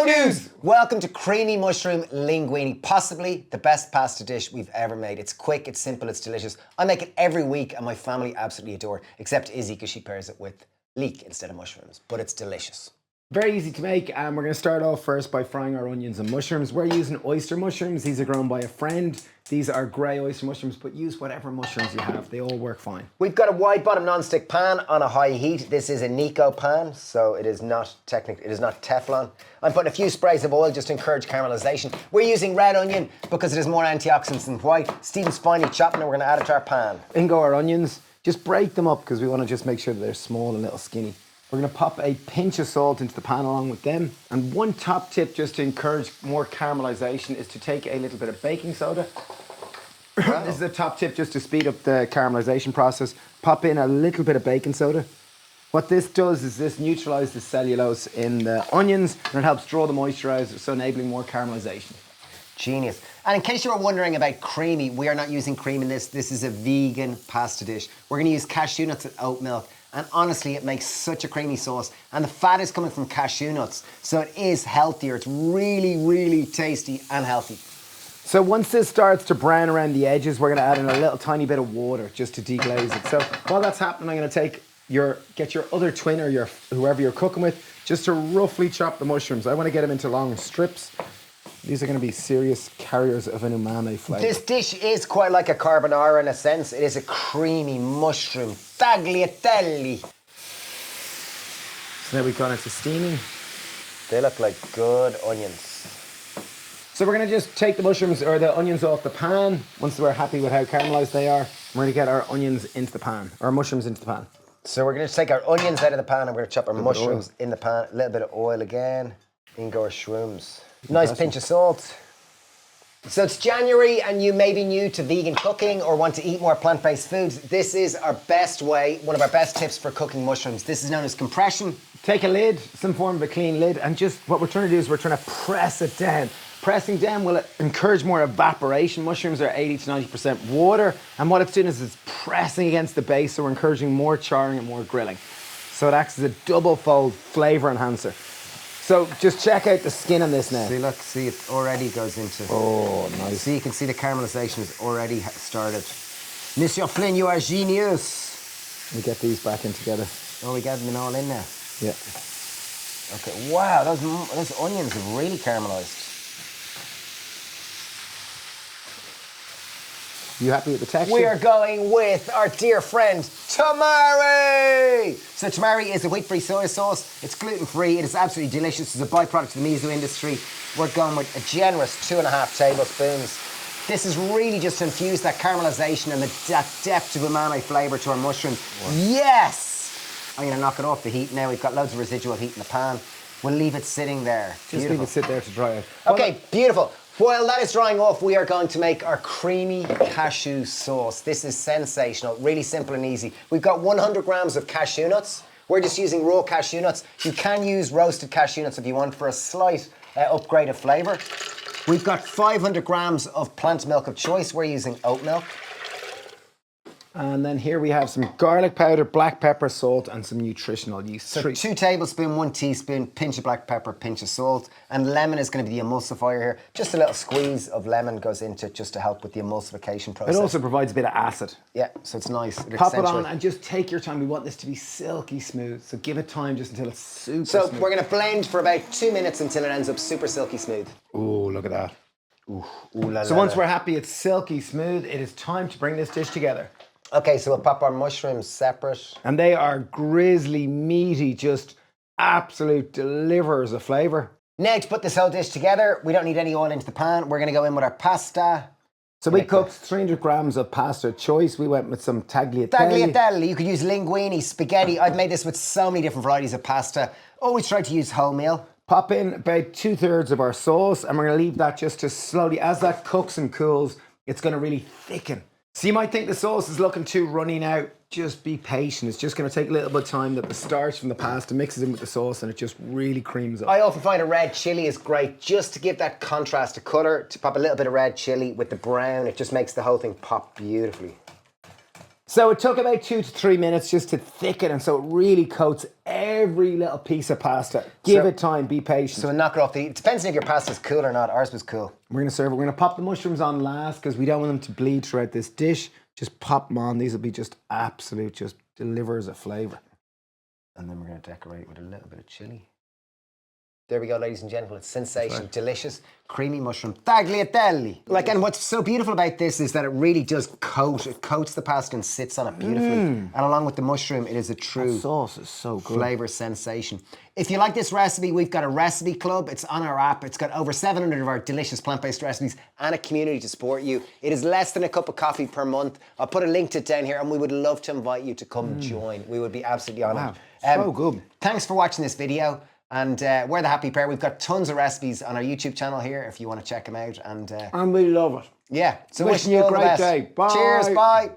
No news! Welcome to creamy mushroom linguine, possibly the best pasta dish we've ever made. It's quick, it's simple, it's delicious. I make it every week and my family absolutely adore it, except Izzy because she pairs it with leek instead of mushrooms, but it's delicious. Very easy to make, and we're going to start off first by frying our onions and mushrooms. We're using oyster mushrooms. These are grown by a friend. These are grey oyster mushrooms, but use whatever mushrooms you have. They all work fine. We've got a wide bottom non-stick pan on a high heat. This is a Nico pan, so it is not Teflon. I'm putting a few sprays of oil just to encourage caramelization. We're using red onion because it has more antioxidants than white. Stephen's finely chopping and we're going to add it to our pan. In go our onions. Just break them up because we want to just make sure that they're small and little skinny. We're going to pop a pinch of salt into the pan along with them. And one top tip just to encourage more caramelization is to take a little bit of baking soda. Wow. This is a top tip just to speed up the caramelization process. Pop in a little bit of baking soda. What this does is this neutralizes the cellulose in the onions and it helps draw the moisture out, so enabling more caramelization. Genius. And in case you were wondering about creamy, we are not using cream in this. This is a vegan pasta dish. We're going to use cashew nuts and oat milk. And honestly, it makes such a creamy sauce. And the fat is coming from cashew nuts. So it is healthier. It's really, really tasty and healthy. So once this starts to brown around the edges, we're going to add in a little tiny bit of water just to deglaze it. So while that's happening, I'm going to get your other twin or whoever you're cooking with, just to roughly chop the mushrooms. I want to get them into long strips. These are going to be serious carriers of an umami flavour. This dish is quite like a carbonara in a sense. It is a creamy mushroom tagliatelle. So now we've gone into steaming. They look like good onions. So we're going to just take the mushrooms or the onions off the pan. Once we're happy with how caramelised they are, we're going to get our onions into the pan, or mushrooms into the pan. So we're going to take our onions out of the pan and we're going to chop our mushrooms in the pan. A little bit of oil again. In go our shrooms. Nice pinch of salt. So it's January and you may be new to vegan cooking or want to eat more plant-based foods. This is our best way, one of our best tips for cooking mushrooms. This is known as compression. Take a lid, some form of a clean lid, and just what we're trying to do is we're trying to press it down. Pressing down will encourage more evaporation. Mushrooms are 80 to 90% water, and what it's doing is it's pressing against the base, so we're encouraging more charring and more grilling. So it acts as a double-fold flavour enhancer. So just check out the skin on this now. See it already goes into... Oh, nice. See, you can see the caramelization has already started. Monsieur Flynn, you are genius. We get these back in together. Oh, we got them all in now. Yeah. Okay, wow, those onions have really caramelized. You happy with the texture? We are going with our dear friend, tamari! So tamari is a wheat-free soy sauce. It's gluten-free. It is absolutely delicious. It's a byproduct of the miso industry. We're going with a generous 2.5 tablespoons. This is really just to infuse that caramelization and that depth of umami flavour to our mushrooms. Wow. Yes! I'm going to knock it off the heat now. We've got loads of residual heat in the pan. We'll leave it sitting there. Just leave it sit there to dry out. Okay, beautiful. While that is drying off, we are going to make our creamy cashew sauce. This is sensational, really simple and easy. We've got 100 grams of cashew nuts. We're just using raw cashew nuts. You can use roasted cashew nuts if you want for a slight upgrade of flavour. We've got 500 grams of plant milk of choice. We're using oat milk. And then here we have some garlic powder, black pepper, salt, and some nutritional yeast. So 2 tablespoons, 1 teaspoon, pinch of black pepper, pinch of salt, and lemon is going to be the emulsifier here. Just a little squeeze of lemon goes into it just to help with the emulsification process. It also provides a bit of acid. Yeah, so it's nice. Pop it on and just take your time. We want this to be silky smooth, so give it time just until it's super smooth. We're going to blend for about 2 minutes until it ends up super silky smooth. Oh, look at that. Ooh, la, so la, once la. we're happy it's silky smooth, it is time to bring this dish together. Okay, so we'll pop our mushrooms separate. And they are grizzly, meaty, just absolute deliverers of flavour. Now to put this whole dish together, we don't need any oil into the pan. We're going to go in with our pasta. So we cooked 300 grams of pasta choice. We went with some tagliatelle. Tagliatelle, you could use linguine, spaghetti. I've made this with so many different varieties of pasta. Always try to use wholemeal. Pop in about 2/3 of our sauce and we're going to leave that just to slowly, as that cooks and cools, it's going to really thicken. So you might think the sauce is looking too runny now. Just be patient. It's just going to take a little bit of time that the starch from the pasta mixes in with the sauce and it just really creams up. I often find a red chilli is great just to give that contrast of colour, to pop a little bit of red chilli with the brown. It just makes the whole thing pop beautifully. So it took about 2 to 3 minutes just to thicken, and so it really coats every little piece of pasta. Give it time, be patient. So we'll knock it off it depends if your pasta's cool or not. Ours was cool. We're going to serve it. We're going to pop the mushrooms on last because we don't want them to bleed throughout this dish. Just pop them on. These will be just absolute, just delivers a flavour. And then we're going to decorate with a little bit of chilli. There we go, ladies and gentlemen. It's sensational, delicious, creamy mushroom tagliatelle. Like, and what's so beautiful about this is that it really does coat. It coats the pasta and sits on it beautifully. And along with the mushroom, it is a true sauce is so good. Flavour sensation. If you like this recipe, we've got a recipe club. It's on our app. It's got over 700 of our delicious plant-based recipes and a community to support you. It is less than a cup of coffee per month. I'll put a link to it down here, and we would love to invite you to come join. We would be absolutely honoured. Wow, so good. Thanks for watching this video. And we're the Happy Pear. We've got tons of recipes on our YouTube channel here if you want to check them out. And we love it. yeah, so wishing you a great day. Bye. Cheers, bye.